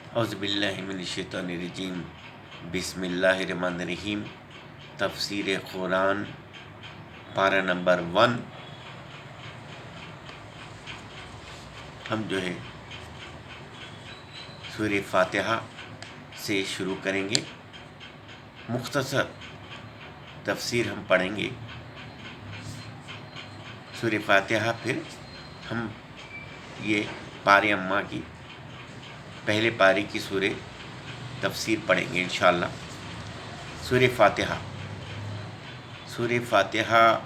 اعوذ باللہ من الشیطان الرجیم، بسم اللہ الرحمن الرحیم۔ تفسیر قرآن پارہ نمبر 1۔ ہم جو ہے سورہ فاتحہ سے شروع کریں گے۔ مختصر تفسیر ہم پڑھیں گے سورہ فاتحہ، پھر ہم یہ پارہ اما کی پہلے پارے کی سورہ تفسیر پڑھیں گے انشاءاللہ۔ سورہ فاتحہ۔ سورہ فاتحہ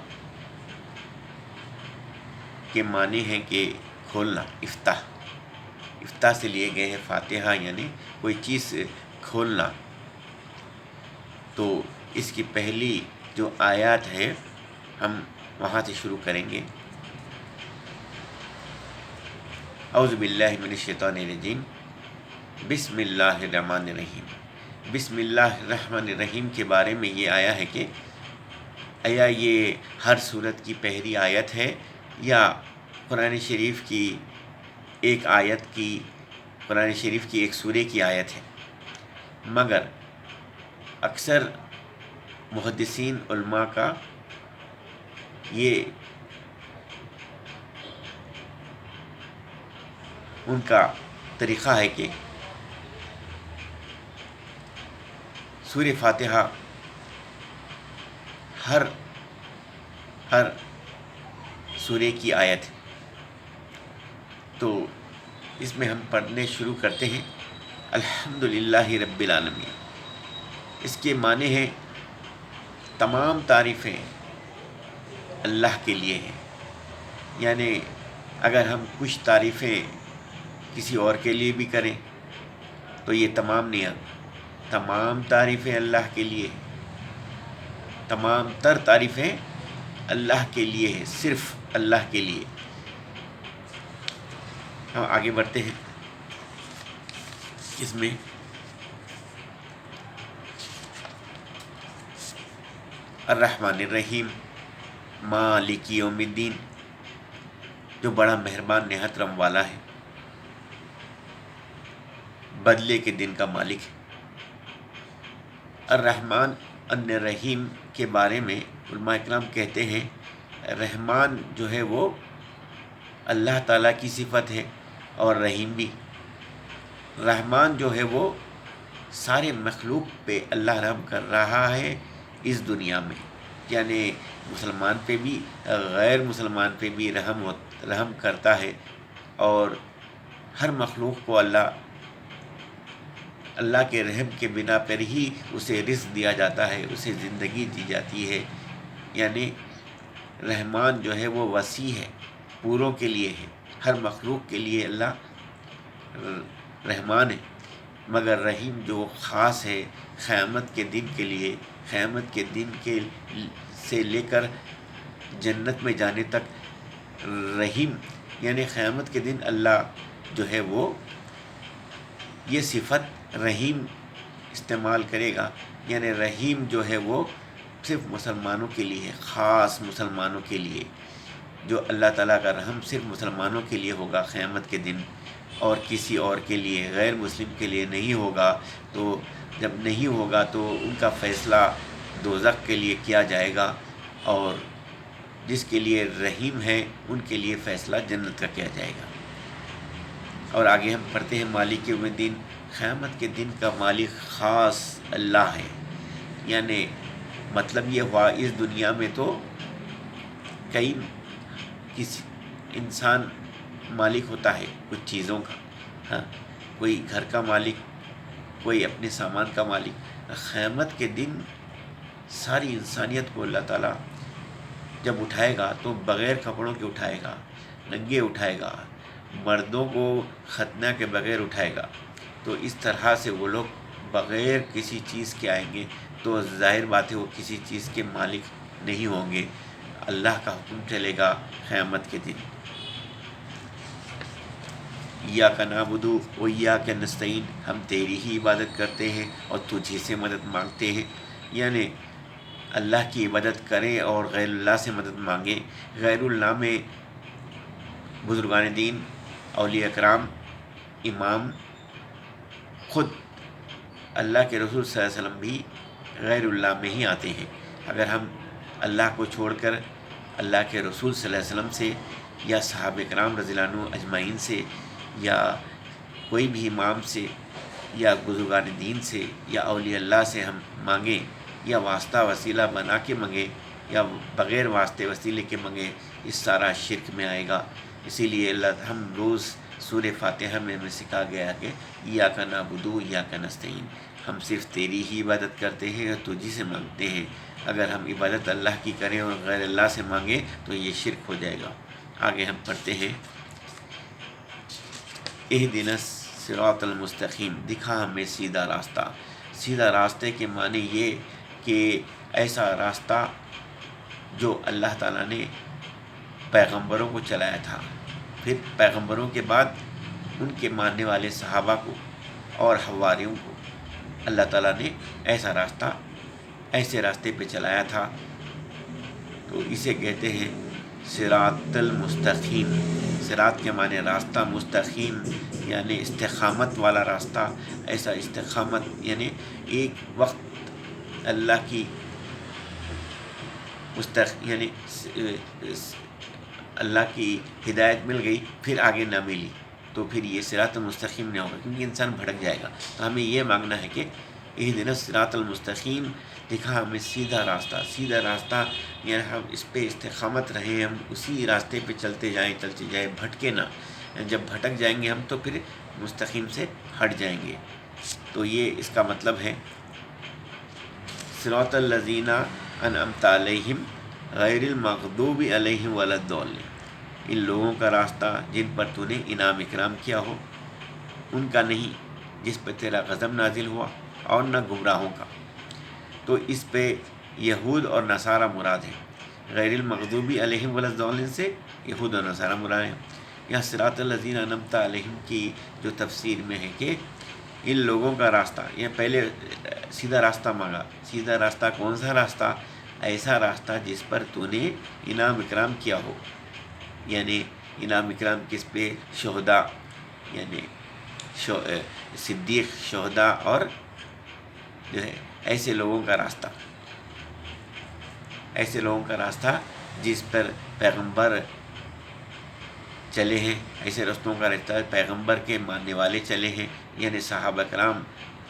کے معنی ہیں کہ کھولنا، افتح۔ افتح سے لیے گئے ہیں فاتحہ، یعنی کوئی چیز کھولنا۔ تو اس کی پہلی جو آیات ہے ہم وہاں سے شروع کریں گے۔ اعوذ باللہ من الشیطان الرجیم، بسم اللہ الرحمن الرحیم۔ بسم اللہ الرحمن الرحیم کے بارے میں یہ آیا ہے کہ آیا یہ ہر سورت کی پہلی آیت ہے یا قرآن شریف کی ایک آیت کی، قرآن شریف کی ایک سورے کی آیت ہے؟ مگر اکثر محدثین علماء کا یہ ان کا طریقہ ہے کہ سورہ فاتحہ ہر سورے کی آیت ہے۔ تو اس میں ہم پڑھنے شروع کرتے ہیں الحمدللہ رب العالمین۔ اس کے معنی ہیں تمام تعریفیں اللہ کے لیے ہیں، یعنی اگر ہم کچھ تعریفیں کسی اور کے لیے بھی کریں تو یہ تمام نہیں ہیں۔ تمام تعریفیں اللہ کے لیے، تمام تر تعریفیں اللہ کے لیے ہیں، صرف اللہ کے لیے۔ ہم آگے بڑھتے ہیں۔ اس میں الرحمن الرحیم، مالک یوم الدین، جو بڑا مہربان نہایت رحم والا ہے، بدلے کے دن کا مالک ہے۔ الرحمن الرحیم کے بارے میں علماء اکرام کہتے ہیں رحمان جو ہے وہ اللہ تعالیٰ کی صفت ہے، اور رحیم بھی۔ رحمان جو ہے وہ سارے مخلوق پہ اللہ رحم کر رہا ہے اس دنیا میں، یعنی مسلمان پہ بھی غیر مسلمان پہ بھی رحم کرتا ہے، اور ہر مخلوق کو اللہ کے رحم کے بنا پر ہی اسے رزق دیا جاتا ہے، اسے زندگی دی جاتی ہے۔ یعنی رحمان جو ہے وہ وسیع ہے، پوروں کے لیے ہے، ہر مخلوق کے لیے اللہ رحمان ہے۔ مگر رحیم جو خاص ہے قیامت کے دن کے لیے، قیامت کے دن سے لے کر جنت میں جانے تک رحیم، یعنی قیامت کے دن اللہ جو ہے وہ یہ صفت رحیم استعمال کرے گا، یعنی رحیم جو ہے وہ صرف مسلمانوں کے لیے ہے، خاص مسلمانوں کے لیے، جو اللہ تعالیٰ کا رحم صرف مسلمانوں کے لیے ہوگا قیامت کے دن، اور کسی اور کے لیے، غیر مسلم کے لیے نہیں ہوگا۔ تو جب نہیں ہوگا تو ان کا فیصلہ دوزخ کے لیے کیا جائے گا، اور جس کے لیے رحیم ہے ان کے لیے فیصلہ جنت کا کیا جائے گا۔ اور آگے ہم پڑھتے ہیں مالک یوم الدین، قیامت کے دن کا مالک خاص اللہ ہے۔ یعنی مطلب یہ ہوا اس دنیا میں تو کسی انسان مالک ہوتا ہے کچھ چیزوں کا، ہاں، کوئی گھر کا مالک، کوئی اپنے سامان کا مالک۔ قیامت کے دن ساری انسانیت کو اللہ تعالیٰ جب اٹھائے گا تو بغیر کپڑوں کے اٹھائے گا، ننگے اٹھائے گا، مردوں کو ختنہ کے بغیر اٹھائے گا۔ تو اس طرح سے وہ لوگ بغیر کسی چیز کے آئیں گے، تو ظاہر بات ہے وہ کسی چیز کے مالک نہیں ہوں گے، اللہ کا حکم چلے گا قیامت کے دن۔ ایاک نعبد و ایاک نستعین، ہم تیری ہی عبادت کرتے ہیں اور تجھے سے مدد مانگتے ہیں۔ یعنی اللہ کی عبادت کریں اور غیر اللہ سے مدد مانگیں۔ غیر اللہ میں بزرگان دین، اولیاء کرام، امام خود اللہ کے رسول صلی اللہ علیہ وسلم بھی غیر اللہ میں ہی آتے ہیں۔ اگر ہم اللہ کو چھوڑ کر اللہ کے رسول صلی اللہ علیہ وسلم سے یا صحابہ کرام رضی اللہ عنہ اجمعین سے یا کوئی بھی امام سے یا بزرگان دین سے یا اولیاء اللہ سے ہم مانگیں یا واسطہ وسیلہ بنا کے مانگیں یا بغیر واسطے وسیلے کے مانگیں، اس سارا شرک میں آئے گا۔ اسی لیے اللہ ہم روز سورہ فاتحہ میں ہمیں سکھا گیا کہ ایاک نعبد و ایاک نستعین، ہم صرف تیری ہی عبادت کرتے ہیں اور تجھی سے مانگتے ہیں۔ اگر ہم عبادت اللہ کی کریں اور غیر اللہ سے مانگیں تو یہ شرک ہو جائے گا۔ آگے ہم پڑھتے ہیں، اہدنا الصراط المستقیم، دکھا ہمیں سیدھا راستہ۔ سیدھا راستے کے معنی یہ کہ ایسا راستہ جو اللہ تعالیٰ نے پیغمبروں کو چلایا تھا، پھر پیغمبروں کے بعد ان کے ماننے والے صحابہ کو اور حواریوں کو اللہ تعالیٰ نے ایسا راستہ، ایسے راستے پہ چلایا تھا، تو اسے کہتے ہیں صراط المستقیم۔ صراط کے معنی راستہ، مستقیم یعنی استقامت والا راستہ۔ ایسا استقامت یعنی ایک وقت اللہ کی یعنی اللہ کی ہدایت مل گئی پھر آگے نہ ملی تو پھر یہ صراط المستقیم نہیں ہوگا، کیونکہ انسان بھٹک جائے گا۔ تو ہمیں یہ مانگنا ہے کہ اہدنا الصراط المستقیم، دکھا ہمیں سیدھا راستہ۔ سیدھا راستہ یعنی ہم اس پہ استقامت رہیں، ہم اسی راستے پہ چلتے جائیں بھٹکے نہ۔ جب بھٹک جائیں گے ہم تو پھر مستقیم سے ہٹ جائیں گے۔ تو یہ اس کا مطلب ہے صراط الذین انعمت علیہم غیر المغضوب علیہم ولا الضالین، ان لوگوں کا راستہ جن پر تو نے انعام اکرام کیا ہو، ان کا نہیں جس پہ تیرا غضب نازل ہوا، اور نہ گمراہوں کا۔ تو اس پہ یہود اور نصارہ مراد ہے۔ غیر المغضوب علیہم ولا الضالین سے یہود اور نصارہ مراد ہیں۔ یہاں صراط الذین انعمت علیہم کی جو تفسیر میں ہے کہ ان لوگوں کا راستہ، یہ پہلے سیدھا راستہ مانگا۔ سیدھا راستہ کون سا راستہ؟ ایسا راستہ جس پر تو نے انعام اکرام کیا ہو، یعنی انعام اکرام کس پہ؟ شہداء یعنی صدیق، شہداء اور جو ہے ایسے لوگوں کا راستہ، ایسے لوگوں کا راستہ جس پر پیغمبر چلے ہیں، ایسے رستوں کا راستہ پیغمبر کے ماننے والے چلے ہیں، یعنی صحابہ کرام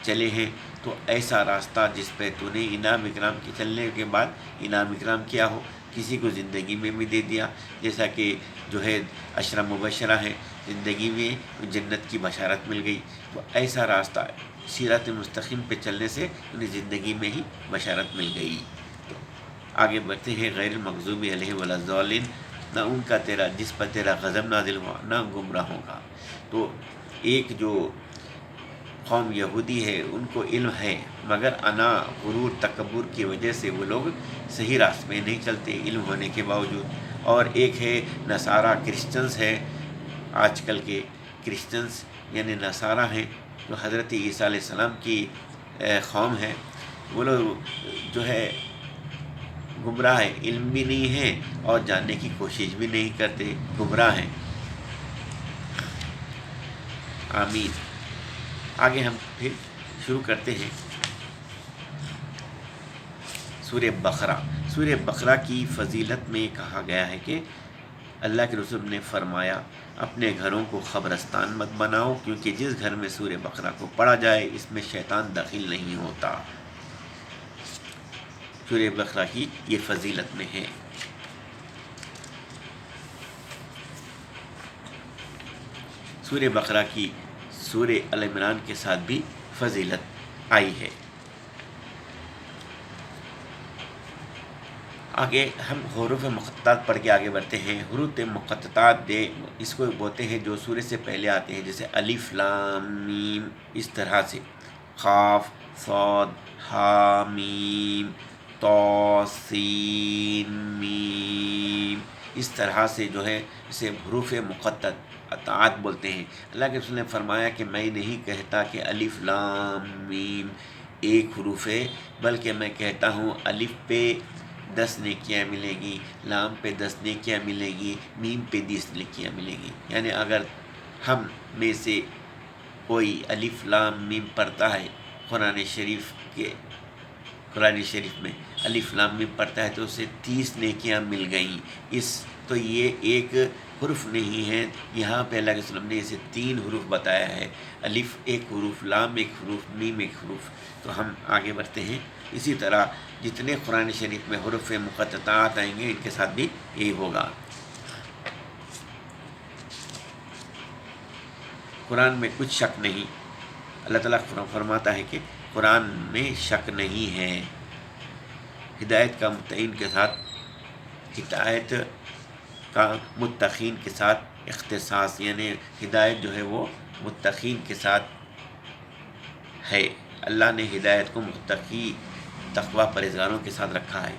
چلے ہیں۔ تو ایسا راستہ جس پہ تو نے انعام اکرام کے چلنے کے بعد انعام اکرام کیا ہو، کسی کو زندگی میں بھی دے دیا، جیسا کہ جو ہے عشرہ مبشرہ ہے، زندگی میں جنت کی بشارت مل گئی۔ تو ایسا راستہ صراط مستقیم پہ چلنے سے انہیں زندگی میں ہی بشارت مل گئی۔ تو آگے بڑھتے ہیں، غیر المغضوب علیہم ولا الضالین، نہ ان کا تیرا جس پر تیرا غضب نازل ہوا، نہ گمراہوں کا۔ تو ایک جو قوم یہودی ہے ان کو علم ہے، مگر انا، غرور، تکبر کی وجہ سے وہ لوگ صحیح راستے میں نہیں چلتے علم ہونے کے باوجود۔ اور ایک ہے نصارہ، کرسچنز ہے، آج کل کے کرسچنز یعنی نصارہ ہیں جو حضرت عیسیٰ علیہ السلام کی قوم ہے، وہ لوگ جو ہے گمراہ ہے، علم بھی نہیں ہے اور جاننے کی کوشش بھی نہیں کرتے، گمراہ ہیں۔ آمین۔ آگے ہم پھر شروع کرتے ہیں سورہ بقرہ۔ سورہ بقرہ کی فضیلت میں کہا گیا ہے کہ اللہ کے رسول نے فرمایا اپنے گھروں کو قبرستان مت بناؤ، کیونکہ جس گھر میں سورہ بقرہ کو پڑھا جائے اس میں شیطان داخل نہیں ہوتا۔ سورہ بقرہ کی یہ فضیلت میں ہے۔ سورہ بقرہ کی سورہ ال عمران کے ساتھ بھی فضیلت آئی ہے۔ آگے ہم حروف مقطعات پڑھ کے آگے بڑھتے ہیں۔ حروف مقطعات اس کو بولتے ہیں جو سورہ سے پہلے آتے ہیں، جیسے الف لام میم، اس طرح سے قاف صاد ہا میم طا سین میم، اس طرح سے جو ہے اسے حروف مقطعات بولتے ہیں۔ اللہ کے رسول نے فرمایا کہ میں نہیں کہتا کہ الف لام میم ایک حروف ہے، بلکہ میں کہتا ہوں الف پہ 10 نیکیاں ملے گی، لام پہ 10 نیکیاں ملے گی، میم پہ 20 نیکیاں ملے گی۔ یعنی اگر ہم میں سے کوئی الف لام میم پڑھتا ہے قرآن شریف میں الف لام میم پڑھتا ہے تو اسے 30 نیکیاں مل گئیں. تو یہ ایک حرف نہیں ہے، یہاں پہ اللہ کے وسلم نے اسے 3 حروف بتایا ہے، الف ایک حروف، لام ایک حروف، میم ایک حروف. تو ہم آگے بڑھتے ہیں. اسی طرح جتنے قرآن شریف میں حروف مقطعات آئیں گے ان کے ساتھ بھی یہی ہوگا. قرآن میں کچھ شک نہیں. اللہ تعالیٰ فرماتا ہے کہ قرآن میں شک نہیں ہے. ہدایت کا متقین کے ساتھ، ہدایت کا متقین کے ساتھ اختصاص، یعنی ہدایت جو ہے وہ متقین کے ساتھ ہے. اللہ نے ہدایت کو متقی تقوی پرہیزگاروں کے ساتھ رکھا ہے.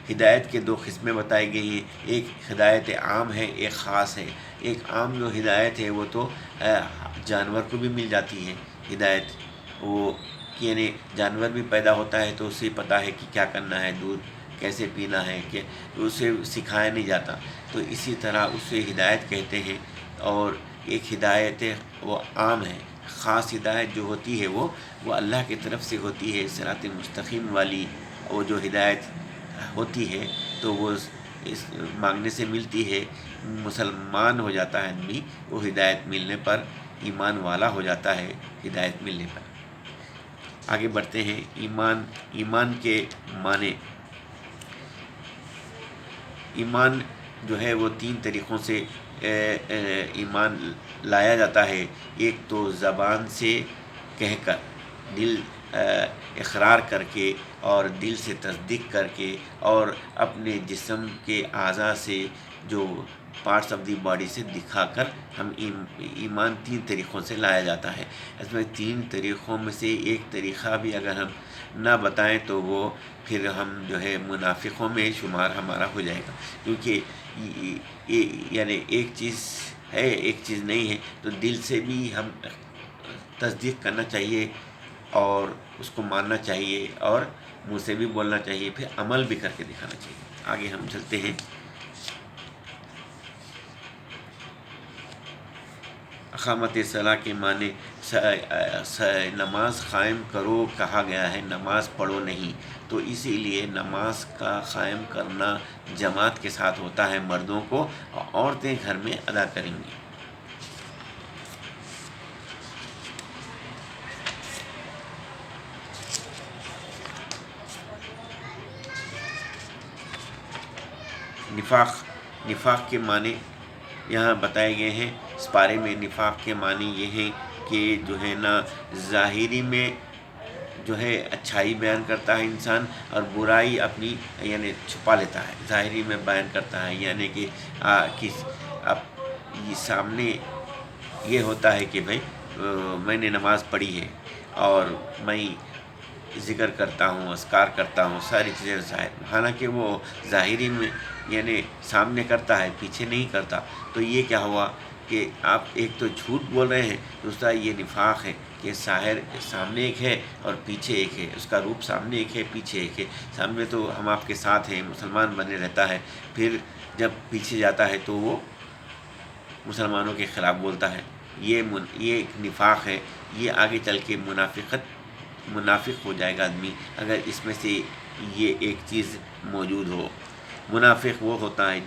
ہدایت کے 2 قسمیں بتائی گئی ہیں، ایک ہدایت عام ہے، ایک خاص ہے. ایک عام جو ہدایت ہے وہ تو جانور کو بھی مل جاتی ہے ہدایت، وہ یعنی جانور بھی پیدا ہوتا ہے تو اسے پتہ ہے کہ کیا کرنا ہے، دودھ کیسے پینا ہے، کہ اسے سکھایا نہیں جاتا. تو اسی طرح اسے ہدایت کہتے ہیں. اور ایک ہدایت وہ عام ہے. خاص ہدایت جو ہوتی ہے وہ اللہ کی طرف سے ہوتی ہے، صراط مستقیم والی. وہ جو ہدایت ہوتی ہے تو وہ اس مانگنے سے ملتی ہے. مسلمان ہو جاتا ہے آدمی وہ ہدایت ملنے پر، ایمان والا ہو جاتا ہے ہدایت ملنے پر. آگے بڑھتے ہیں. ایمان کے معنی. ایمان جو ہے وہ 3 طریقوں سے ایمان لایا جاتا ہے. ایک تو زبان سے کہہ کر، دل اقرار کر کے اور دل سے تصدیق کر کے، اور اپنے جسم کے اعضاء سے، جو پارٹس آف دی باڈی سے دکھا کر ہم ایمان 3 طریقوں سے لایا جاتا ہے. اس میں 3 طریقوں میں سے ایک طریقہ بھی اگر ہم نہ بتائیں تو وہ پھر ہم جو ہے منافقوں میں شمار ہمارا ہو جائے گا. کیونکہ یعنی ایک چیز ہے ایک چیز نہیں ہے، تو دل سے بھی ہم تصدیق کرنا چاہیے اور اس کو ماننا چاہیے، اور منہ سے بھی بولنا چاہیے، پھر عمل بھی کر کے دکھانا چاہیے. آگے ہم چلتے ہیں. اقامت صلاح کے معنی نماز قائم کرو کہا گیا ہے، نماز پڑھو نہیں. تو اسی لیے نماز کا قائم کرنا جماعت کے ساتھ ہوتا ہے مردوں کو، اور عورتیں گھر میں ادا کریں گی. نفاق کے معنی یہاں بتائے گئے ہیں. اس بارے میں نفاق کے معنی یہ ہیں کہ جو ہے نا، ظاہری میں جو ہے اچھائی بیان کرتا ہے انسان، اور برائی اپنی یعنی چھپا لیتا ہے. ظاہری میں بیان کرتا ہے یعنی کہ اب یہ سامنے یہ ہوتا ہے کہ بھائی میں نے نماز پڑھی ہے اور میں ذکر کرتا ہوں، اذکار کرتا ہوں، ساری چیزیں ظاہر، حالانکہ وہ ظاہری میں یعنی سامنے کرتا ہے، پیچھے نہیں کرتا. تو یہ کیا ہوا کہ آپ ایک تو جھوٹ بول رہے ہیں، دوسرا یہ نفاق ہے کہ سامنے ایک ہے اور پیچھے ایک ہے، اس کا روپ سامنے ایک ہے پیچھے ایک ہے. سامنے تو ہم آپ کے ساتھ ہیں، مسلمان بنے رہتا ہے، پھر جب پیچھے جاتا ہے تو وہ مسلمانوں کے خلاف بولتا ہے. یہ ایک نفاق ہے. یہ آگے چل کے منافق ہو جائے گا آدمی اگر اس میں سے یہ ایک چیز موجود ہو. منافق وہ ہوتا ہے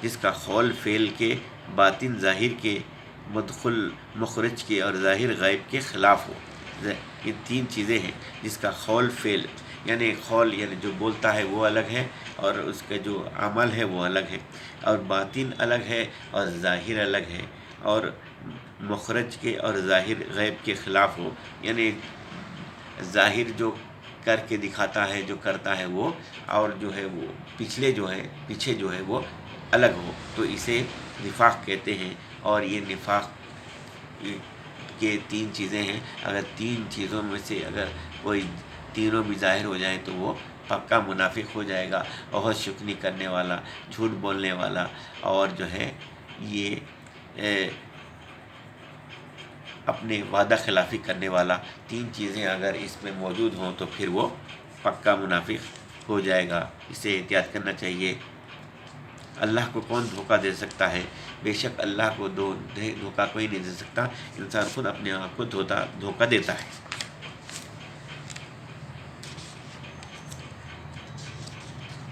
جس کا قول فعل کے، باطن ظاہر کے، مدخل مخرج کے اور ظاہر غیب کے خلاف ہو. یہ 3 چیزیں ہیں، جس کا قول فعل، یعنی قول یعنی جو بولتا ہے وہ الگ ہے، اور اس کا جو عمل ہے وہ الگ ہے، اور باطن الگ ہے اور ظاہر الگ ہے، اور مخرج کے اور ظاہر غیب کے خلاف ہو. یعنی ظاہر جو کر کے دکھاتا ہے، جو کرتا ہے وہ، اور جو ہے وہ پیچھے جو ہے وہ الگ ہو، تو اسے نفاق کہتے ہیں. اور یہ نفاق کے 3 چیزیں ہیں. اگر 3 چیزوں میں سے اگر کوئی تینوں بھی ظاہر ہو جائیں تو وہ پکا منافق ہو جائے گا. بہت شکنی کرنے والا، جھوٹ بولنے والا، اور جو ہے یہ اپنے وعدہ خلافی کرنے والا. 3 چیزیں اگر اس میں موجود ہوں تو پھر وہ پکا منافق ہو جائے گا. اسے احتیاط کرنا چاہیے. اللہ کو کون دھوکہ دے سکتا ہے بے شک اللہ کو دھوکہ کوئی نہیں دے سکتا، انسان خود اپنے آپ کو دھوکہ دیتا ہے۔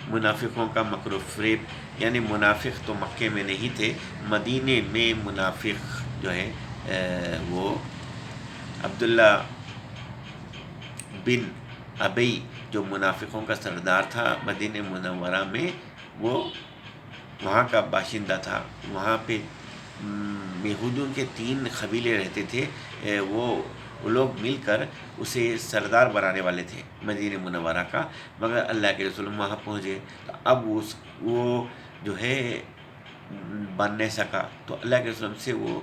منافقوں کا مکر و فریب، یعنی منافق تو مکے میں نہیں تھے، مدینے میں منافق جو ہے وہ عبداللہ بن ابی جو منافقوں کا سردار تھا مدینہ منورہ میں، وہ وہاں کا باشندہ تھا۔ وہاں پہ یہودیوں کے 3 قبیلے رہتے تھے، وہ لوگ مل کر اسے سردار بنانے والے تھے مدینہ منورہ کا، مگر اللہ کے رسول وہاں پہنچے تو اب وہ جو ہے بن نہیں سکا، تو اللہ کے رسول سے وہ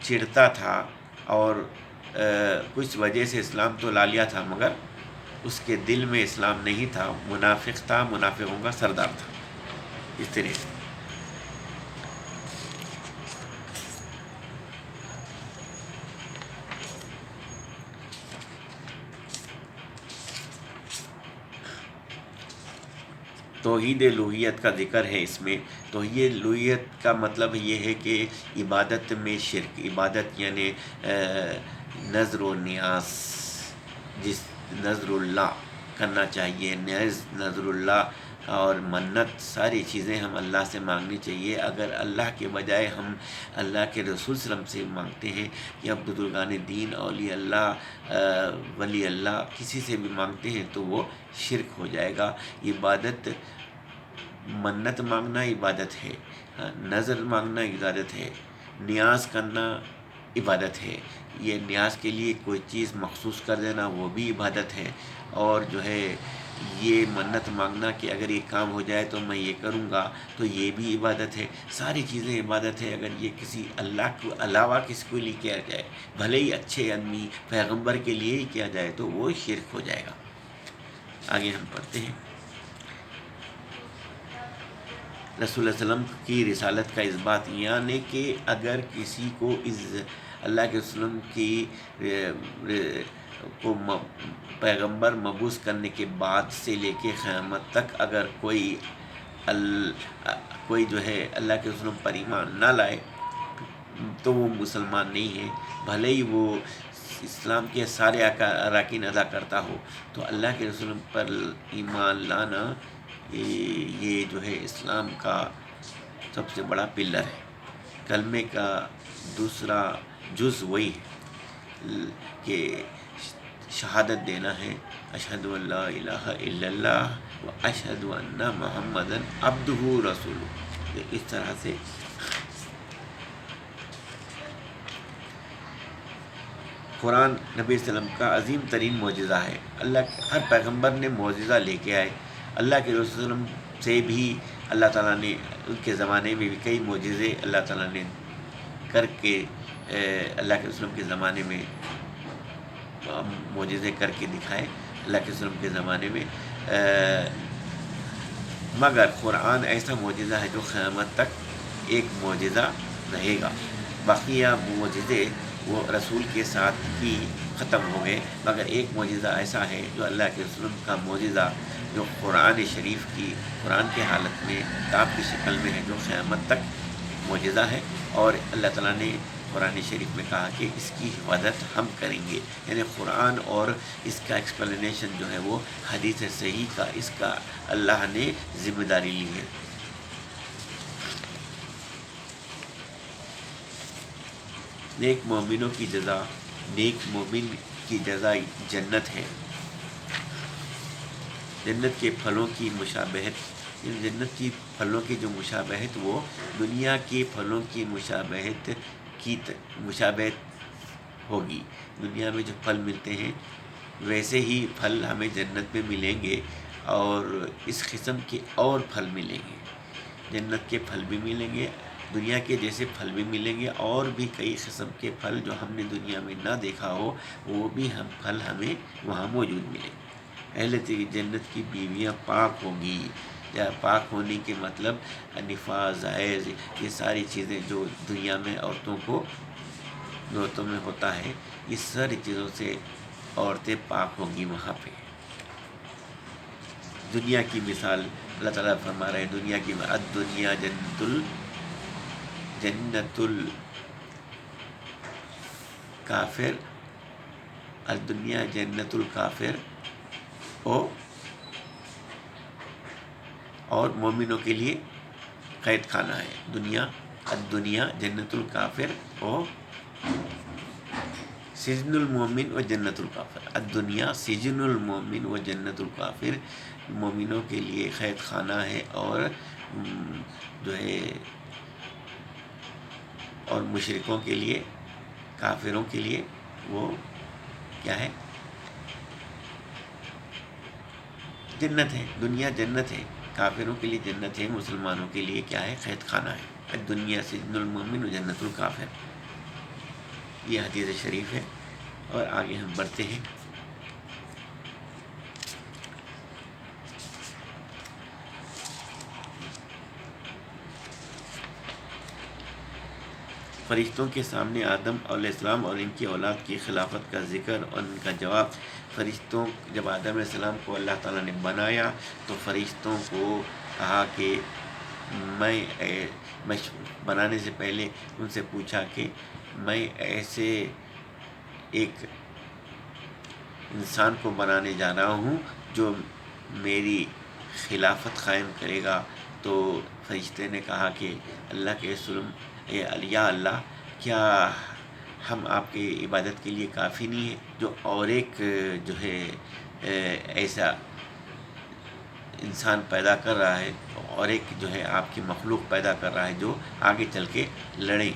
چڑھتا تھا اور کچھ وجہ سے اسلام تو لا لیا تھا مگر اس کے دل میں اسلام نہیں تھا، منافق تھا، منافقوں کا سردار تھا، اس طرح سے۔ توحید الوہیت کا ذکر ہے اس میں۔ توحید الوہیت کا مطلب یہ ہے کہ عبادت میں شرک، عبادت یعنی نذر و نیاز، جس نذر اللہ کرنا چاہیے، نذر اللہ اور منت، ساری چیزیں ہم اللہ سے مانگنی چاہیے۔ اگر اللہ کے بجائے ہم اللہ کے رسول صلی اللہ علیہ وسلم سے مانگتے ہیں یا بزرگان دین، اولیاء اللہ، ولی اللہ، کسی سے بھی مانگتے ہیں تو وہ شرک ہو جائے گا۔ عبادت، منت مانگنا عبادت ہے، نذر مانگنا عبادت ہے، نیاز کرنا عبادت ہے۔ یہ نیاز کے لیے کوئی چیز مخصوص کر دینا وہ بھی عبادت ہے، اور جو ہے یہ منت مانگنا کہ اگر یہ کام ہو جائے تو میں یہ کروں گا، تو یہ بھی عبادت ہے۔ ساری چیزیں عبادت ہے۔ اگر یہ کسی اللہ کو علاوہ کسی کو لیے کیا جائے، بھلے ہی اچھے آدمی پیغمبر کے لیے ہی کیا جائے تو وہ شرک ہو جائے گا۔ آگے ہم پڑھتے ہیں۔ رسول اللہ علیہ وسلم کی رسالت کا اثبات، یعنی کہ اگر کسی کو اللہ کے وسلم کی کو پیغمبر مبعوث کرنے کے بعد سے لے کے قیامت تک اگر کوئی جو ہے اللہ کے وسلم پر ایمان نہ لائے تو وہ مسلمان نہیں ہے، بھلے ہی وہ اسلام کے سارے اراکین ادا کرتا ہو۔ تو اللہ کے رسول پر ایمان لانا یہ جو ہے اسلام کا سب سے بڑا پلر ہے۔ کلمے کا دوسرا جز وہی ہے کہ شہادت دینا ہے، اشہد ان لا الہ الا اللہ و اشہد ان محمدً عبدہ رسولہ۔ اس طرح سے قرآن نبی صلی اللہ علیہ وسلم کا عظیم ترین معجزہ ہے۔ ہر پیغمبر نے معجزہ لے کے آئے۔ اللہ کے رسول صلی اللہ علیہ وسلم سے بھی اللہ تعالیٰ نے ان کے زمانے میں بھی کئی معجزے اللہ تعالیٰ نے کر کے اللہ کے رسول کے زمانے میں معجزے کر کے دکھائے اللہ کے رسول کے زمانے میں، مگر قرآن ایسا معجزہ ہے جو قیامت تک ایک معجزہ رہے گا۔ باقیہ معجزے وہ رسول کے ساتھ ہی ختم ہو گئے، مگر ایک معجزہ ایسا ہے جو اللہ کے رسول کا معجزہ جو قرآن شریف کی قرآن کے حالت میں کتاب کی شکل میں ہے، جو قیامت تک معجزہ ہے، اور اللہ تعالیٰ نے قرآن شریف میں کہا کہ اس کی حفاظت ہم کریں گے، یعنی قرآن اور اس کا ایکسپلینیشن جو ہے وہ حدیث صحیح کا اس کا اللہ نے ذمہ داری لی ہے۔ نیک مومنوں کی جزا، نیک مومن کی جزا جنت ہے۔ جنت کے پھلوں کی مشابہت، جنت کی پھلوں کی جو مشابہت وہ دنیا کے پھلوں کی مشابہت ہوگی۔ دنیا میں جو پھل ملتے ہیں ویسے ہی پھل ہمیں جنت میں ملیں گے، اور اس قسم کے اور پھل ملیں گے۔ جنت کے پھل بھی ملیں گے، دنیا کے جیسے پھل بھی ملیں گے، اور بھی کئی قسم کے پھل جو ہم نے دنیا میں نہ دیکھا ہو وہ بھی پھل ہمیں وہاں موجود ملیں گے۔ اہل جنت کی بیویاں پاک ہوگی، یا پاک ہونے کے مطلب نفاس، حیض، یہ ساری چیزیں جو دنیا میں عورتوں میں ہوتا ہے، یہ ساری چیزوں سے عورتیں پاک ہوں گی وہاں پہ۔ دنیا کی مثال اللہ تعالیٰ فرما رہے ہیں، دنیا کی الدنیا جنت جنت الکافر، الدنیا جنت الکافر اور مومنوں کے لیے قید خانہ ہے. الدنیا جنت الکافر و سجن المومن و جنت الکافر. الدنیا سجن المومن و جنت الکافر، مومنوں کے لیے قید خانہ ہے اور جو ہے اور مشرکوں کے لیے، کافروں کے لیے وہ کیا ہے؟ جنت ہے. دنیا جنت ہے، کافروں کے لیے جنت ہے، مسلمانوں کے لیے کیا ہے؟ قید خانہ ہے. الدنیا سجن المومن و جنت الکافر، یہ حدیث شریف ہے. اور آگے ہم بڑھتے ہیں. فرشتوں کے سامنے آدم علیہ السلام اور ان کی اولاد کی خلافت کا ذکر اور ان کا جواب. فرشتوں جب آدم علیہ السلام کو اللہ تعالیٰ نے بنایا تو فرشتوں کو کہا کہ میں بنانے سے پہلے ان سے پوچھا کہ میں ایسے ایک انسان کو بنانے جا رہا ہوں جو میری خلافت قائم کرے گا. تو فرشتے نے کہا کہ اللہ کے رسول، یا اللہ، کیا ہم آپ کی عبادت کے لیے کافی نہیں ہے جو اور ایک جو ہے ایسا انسان پیدا کر رہا ہے، اور ایک جو ہے آپ کی مخلوق پیدا کر رہا ہے جو آگے چل کے لڑے،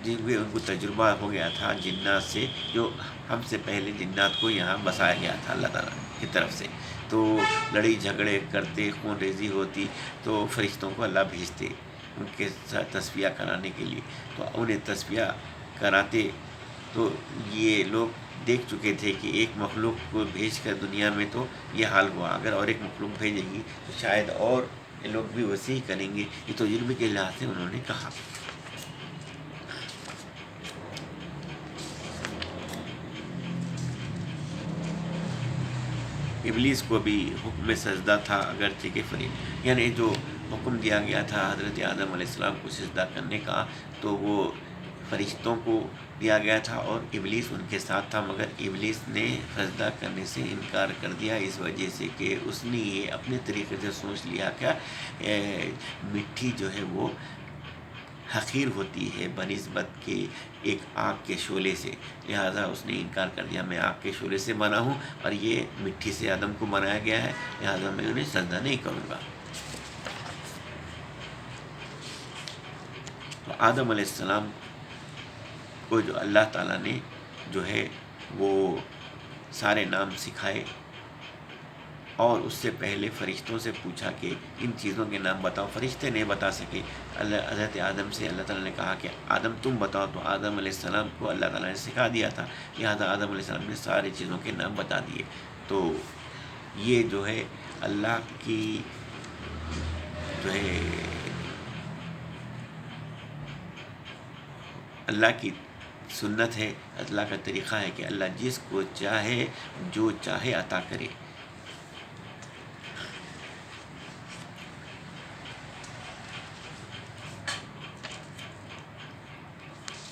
جن میں ان کو تجربہ ہو گیا تھا جنات سے، جو ہم سے پہلے جنات کو یہاں بسایا گیا تھا اللہ تعالیٰ کی طرف سے. تو لڑائی جھگڑے کرتے، خون ریزی ہوتی، تو فرشتوں کو اللہ بھیجتے ان کے ساتھ تصفیہ کرانے کے لیے. تو انہیں تصفیہ کراتے. تو یہ لوگ دیکھ چکے تھے کہ ایک مخلوق کو بھیج کر دنیا میں تو یہ حال ہوا، اگر اور ایک مخلوق بھیجے گی تو شاید اور لوگ بھی ویسے ہی کریں گے. یہ تجربے کے لحاظ سے انہوں نے کہا. ابلیس کو بھی حکم سجدہ تھا اگرچہ کہ یعنی جو حکم دیا گیا تھا حضرت آدم علیہ السلام کو سجدہ کرنے کا، تو وہ فرشتوں کو دیا گیا تھا اور ابلیس ان کے ساتھ تھا، مگر ابلیس نے سجدہ کرنے سے انکار کر دیا، اس وجہ سے کہ اس نے یہ اپنے طریقے سے سوچ لیا کہ مٹی جو ہے وہ حقیر ہوتی ہے بنسبت کے ایک آگ کے شعلے سے، لہٰذا اس نے انکار کر دیا میں آگ کے شعلے سے بنا ہوں اور یہ مٹی سے آدم کو بنایا گیا ہے، لہٰذا میں انہیں سجدہ نہیں کروں گا. تو آدم علیہ السلام کو جو اللہ تعالیٰ نے جو ہے وہ سارے نام سکھائے، اور اس سے پہلے فرشتوں سے پوچھا کہ ان چیزوں کے نام بتاؤ. فرشتے نہیں بتا سکے. حضرت آدم سے اللہ تعالیٰ نے کہا کہ آدم تم بتاؤ. تو آدم علیہ السلام کو اللہ تعالیٰ نے سکھا دیا تھا، لہٰذا آدم علیہ السلام نے ساری چیزوں کے نام بتا دیے. تو یہ جو ہے اللہ کی جو ہے اللہ کی سنت ہے، اللہ کا طریقہ ہے کہ اللہ جس کو چاہے جو چاہے عطا کرے.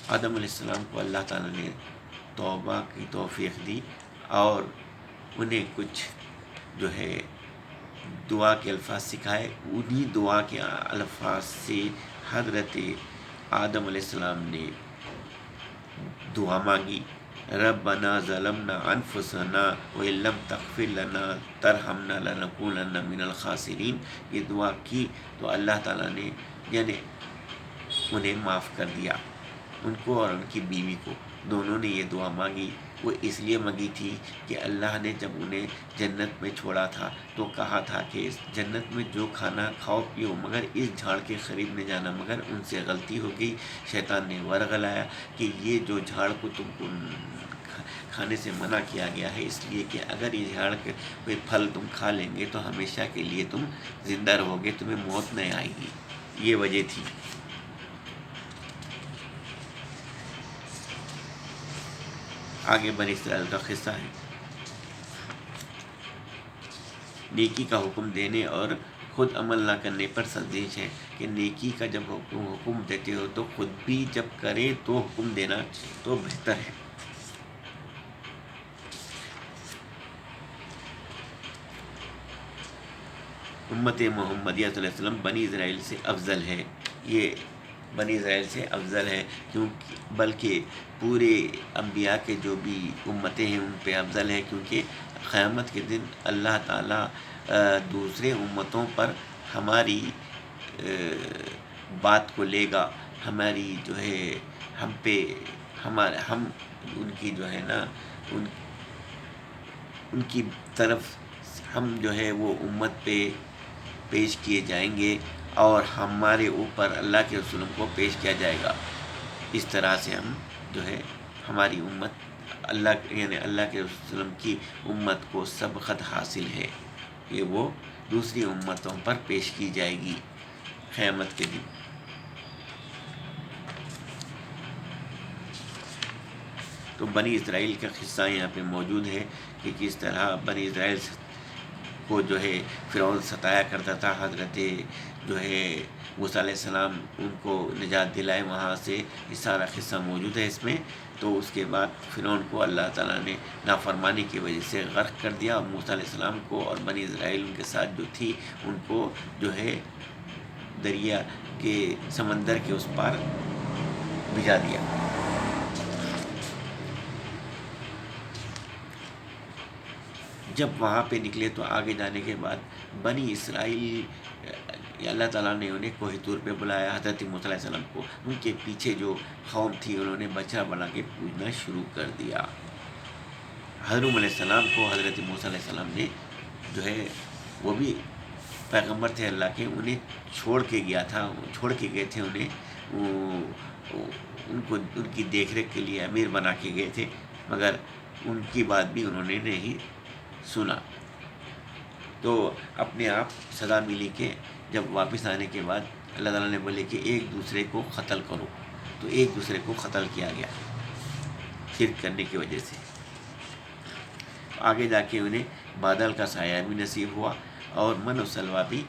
آدم علیہ السلام کو اللہ تعالیٰ نے توبہ کی توفیق دی اور انہیں کچھ جو ہے دعا کے الفاظ سکھائے. انہی دعا کے الفاظ سے حضرت آدم علیہ السلام نے دعا مانگی. ربنا ظلمنا انفسنا وان لم تغفر لنا ترحمنا لنکونن من الخاسرین. یہ دعا کی تو اللہ تعالیٰ نے یعنی انہیں معاف کر دیا، ان کو اور ان کی بیوی کو، دونوں نے یہ دعا مانگی. وہ اس لیے مانگی تھی کہ اللہ نے جب انہیں جنت میں چھوڑا تھا تو کہا تھا کہ اس جنت میں جو کھانا کھاؤ پیو مگر اس جھاڑ کے قریب نہ جانا، مگر ان سے غلطی ہو گئی. شیطان نے ورغلایا کہ یہ جو جھاڑ کو تم کو کھانے سے منع کیا گیا ہے اس لیے کہ اگر یہ جھاڑ کے کوئی پھل تم کھا لیں گے تو ہمیشہ کے لیے تم زندہ رہو گے، تمہیں موت نہیں آئے گی. یہ وجہ تھی. آگے بنی اسرائیل کا قصہ ہے. نیکی کا حکم دینے اور خود عمل نہ کرنے پر تشویش ہے کہ نیکی کا جب حکم دیتے ہو تو خود بھی جب کریں تو حکم دینا تو بہتر ہے۔ امت محمدیہ صلی اللہ علیہ وسلم بنی اسرائیل سے افضل ہے، یہ بنی اسرائیل سے افضل ہے کیونکہ بلکہ پورے انبیاء کے جو بھی امتیں ہیں ان پہ افضل ہے، کیونکہ قیامت کے دن اللہ تعالیٰ دوسرے امتوں پر ہماری بات کو لے گا، ہماری جو ہے ہم پہ ہم ان کی جو ہے نا ان کی طرف ہم جو ہے وہ امت پہ پیش کیے جائیں گے اور ہمارے اوپر اللہ کے رسولوں کو پیش کیا جائے گا۔ اس طرح سے ہم جو ہے ہماری امت یعنی اللہ کے رسول کی امت کو سبقت حاصل ہے کہ وہ دوسری امتوں پر پیش کی جائے گی قیامت کے دن۔ تو بنی اسرائیل کا قصہ یہاں پہ موجود ہے کہ کس طرح بنی اسرائیل کو جو ہے فرعون ستایا کرتا تھا، حضرت جو ہے موسیٰ علیہ السلام ان کو نجات دلائے وہاں سے، یہ سارا قصہ موجود ہے اس میں۔ تو اس کے بعد فرعون کو اللہ تعالیٰ نے نافرمانی کی وجہ سے غرق کر دیا، اور موسیٰ علیہ السلام کو اور بنی اسرائیل ان کے ساتھ جو تھی ان کو جو ہے دریا کے سمندر کے اس پار بھجا دیا۔ جب وہاں پہ نکلے تو آگے جانے کے بعد بنی اسرائیل اللہ تعالیٰ نے انہیں کوہ طور پہ بلایا، حضرت موسیٰ علیہ السلام کو، ان کے پیچھے جو قوم تھی انہوں نے بچڑا بنا کے پوجنا شروع کر دیا۔ حضرت علیہ السلام کو حضرت موسیٰ علیہ السلام نے جو ہے وہ بھی پیغمبر تھے اللہ کے، انہیں چھوڑ کے گئے تھے انہیں ان کی دیکھ ریکھ کے لیے امیر بنا کے گئے تھے، مگر ان کی بات بھی انہوں نے نہیں سنا۔ تو اپنے آپ سزا ملی کہ جب واپس آنے کے بعد اللہ تعالیٰ نے بولے کہ ایک دوسرے کو قتل کرو، تو ایک دوسرے کو قتل کیا گیا شرک کرنے کی وجہ سے۔ آگے جا کے انہیں بادل کا سایہ بھی نصیب ہوا اور من و سلویٰ بھی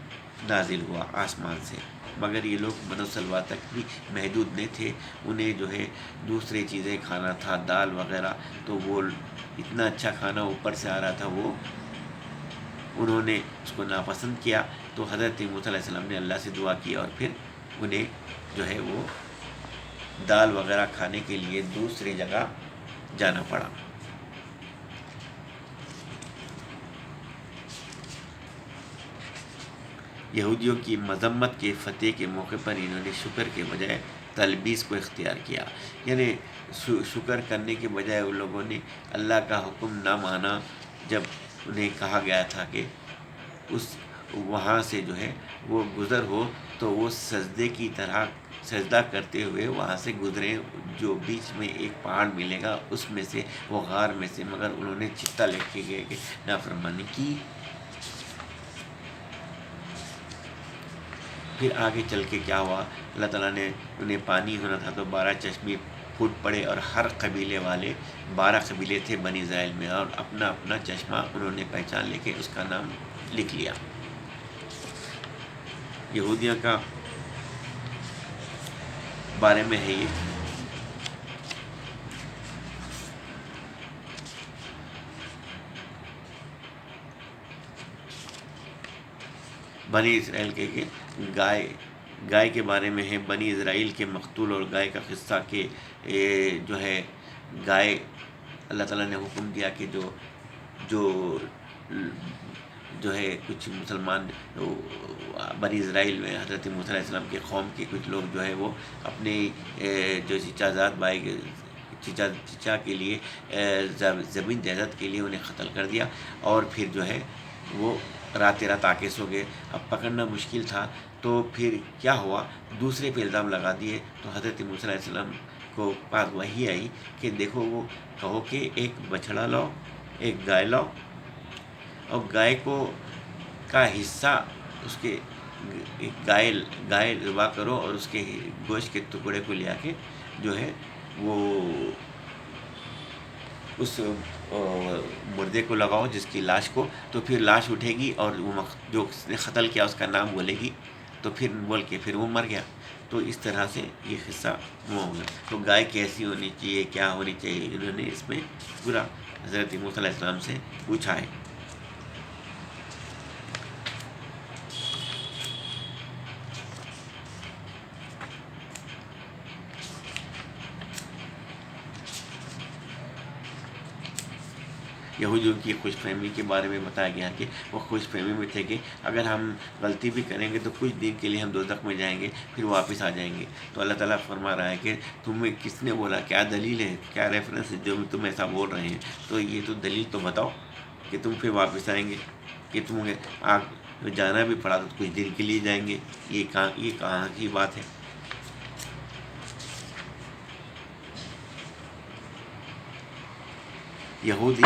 نازل ہوا آسمان سے، مگر یہ لوگ من و سلویٰ تک بھی محدود نہیں تھے، انہیں جو ہے دوسرے چیزیں کھانا تھا، دال وغیرہ، تو وہ اتنا اچھا کھانا اوپر سے آ رہا تھا، وہ انہوں نے اس کو ناپسند کیا۔ تو حضرت موسیٰ علیہ السلام نے اللہ سے دعا کی اور پھر انہیں جو ہے وہ دال وغیرہ کھانے کے لیے دوسری جگہ جانا پڑا۔ یہودیوں کی مذمت کے فتح کے موقع پر انہوں نے شکر کے بجائے تلبیس کو اختیار کیا، یعنی شکر کرنے کے بجائے ان لوگوں نے اللہ کا حکم نہ مانا۔ جب انہیں کہا گیا تھا کہ وہاں سے جو ہے وہ گزر ہو تو وہ سجدے کی طرح سجدہ کرتے ہوئے وہاں سے گزریں، جو بیچ میں ایک پہاڑ ملے گا اس میں سے، وہ غار میں سے، مگر انہوں نے چتا لے کے گئے کہ نافرمانی کی۔ پھر آگے چل کے کیا ہوا، اللہ تعالیٰ نے انہیں پانی ہونا تھا تو 12 چشمے پھوٹ پڑے، اور ہر قبیلے والے 12 قبیلے تھے بنی اسرائیل میں، اور اپنا اپنا چشمہ انہوں نے پہچان لے کے اس کا نام لکھ لیا۔ یہودیوں کا بارے میں ہے یہ۔ بنی اسرائیل کے گائے کے بارے میں ہے، بنی اسرائیل کے مقتول اور گائے کا قصہ کہ جو ہے گائے اللہ تعالیٰ نے حکم دیا کہ جو ہے کچھ مسلمان بنی اسرائیل میں حضرت موسیٰ علیہ السلام کے قوم کے کچھ لوگ جو ہے وہ اپنے جو چچا زاد بھائی چچا کے لیے زمین جائیداد کے لیے انہیں قتل کر دیا، اور پھر جو ہے وہ رات رات آ کے سو گئے۔ اب پکڑنا مشکل تھا تو پھر کیا ہوا، دوسرے پہ الزام لگا دیے۔ تو حضرت موسیٰ علیہ السلام کو بات وہی آئی کہ دیکھو، وہ کہو کہ ایک بچھڑا لاؤ، ایک گائے لاؤ، اور گائے کا حصہ اس کے گائے ذبح کرو اور اس کے گوشت کے ٹکڑے کو لے آ کے جو ہے وہ اس مردے کو لگاؤ، جس کی لاش کو، تو پھر لاش اٹھے گی اور جو اس نے قتل کیا اس کا نام بولے گی، تو پھر بول کے پھر وہ مر گیا۔ تو اس طرح سے یہ قصہ وہ ہوگا۔ تو گائے کیسی ہونی چاہیے، کیا ہونی چاہیے، انہوں نے اس میں پورا حضرت موسیٰ علیہ السلام سے پوچھا ہے۔ یہودیوں کی خوش فہمی کے بارے میں بتایا گیا کہ وہ خوش فہمی میں تھے کہ اگر ہم غلطی بھی کریں گے تو کچھ دن کے لیے ہم دوزخ میں جائیں گے، پھر واپس آ جائیں گے۔ تو اللہ تعالیٰ فرما رہا ہے کہ تمہیں کس نے بولا، کیا دلیل ہے، کیا ریفرنس ہے جو تم ایسا بول رہے ہیں؟ تو یہ تو دلیل تو بتاؤ کہ تم پھر واپس آئیں گے، کہ تمہیں آگ جانا بھی پڑا تو کچھ دن کے لیے جائیں گے۔ یہ کہاں کی بات ہے؟ یہودی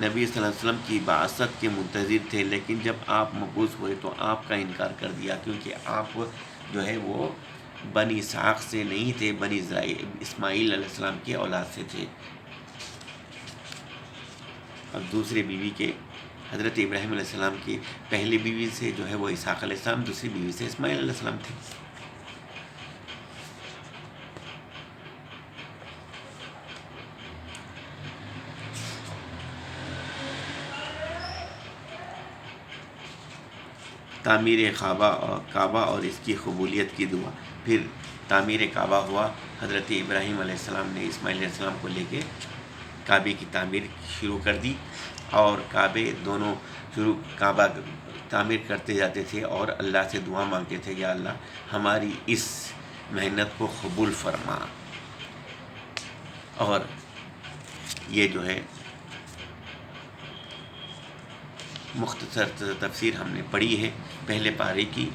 نبی صلی اللہ علیہ وسلم کی بعثت کے منتظر تھے، لیکن جب آپ مبعوث ہوئے تو آپ کا انکار کر دیا، کیونکہ آپ جو ہے وہ بنی اسحاق سے نہیں تھے، بنی اسماعیل علیہ السلام کی اولاد سے تھے۔ اب دوسرے بیوی کے حضرت ابراہیم علیہ السلام کی پہلی بیوی سے جو ہے وہ اسحاق علیہ السلام، دوسری بیوی سے اسماعیل علیہ السلام تھے۔ تعمیر کعبہ اور اس کی قبولیت کی دعا۔ پھر تعمیر کعبہ ہوا، حضرت ابراہیم علیہ السلام نے اسماعیل علیہ السلام کو لے کے کعبے کی تعمیر شروع کر دی، اور کعبہ تعمیر کرتے جاتے تھے اور اللہ سے دعا مانگتے تھے، یا اللہ ہماری اس محنت کو قبول فرما۔ اور یہ جو ہے مختصر تفسیر ہم نے پڑھی ہے، پہلے پارے کی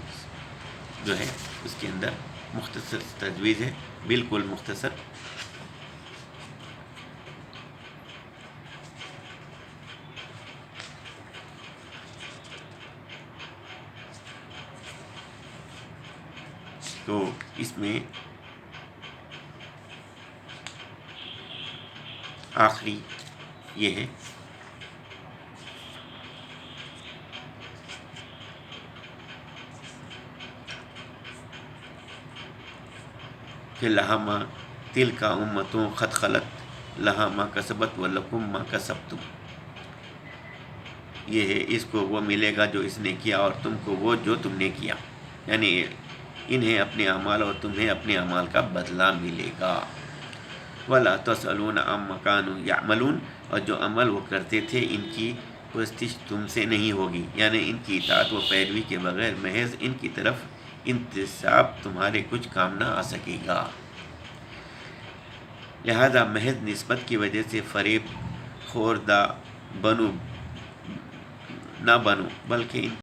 جو ہے اس کے اندر مختصر تجویز ہے، بالکل مختصر۔ تو اس میں آخری یہ ہے کہ لہا ما تلک امۃ قد خلت لہا ما کسبت ولکم ما کسبتم۔ یہ ہے، اس کو وہ ملے گا جو اس نے کیا، اور تم کو وہ جو تم نے کیا، یعنی انہیں اپنے اعمال اور تمہیں اپنے اعمال کا بدلہ ملے گا۔ وَلَا تُسْأَلُونَ عَمَّا كَانُوا يَعْمَلُونَ، اور جو عمل وہ کرتے تھے ان کی پرستش تم سے نہیں ہوگی، یعنی ان کی اطاعت و پیروی کے بغیر محض ان کی طرف انتساب تمہارے کچھ کام نہ آ سکے گا۔ لہذا محض نسبت کی وجہ سے فریب خور نہ بنو، بلکہ ان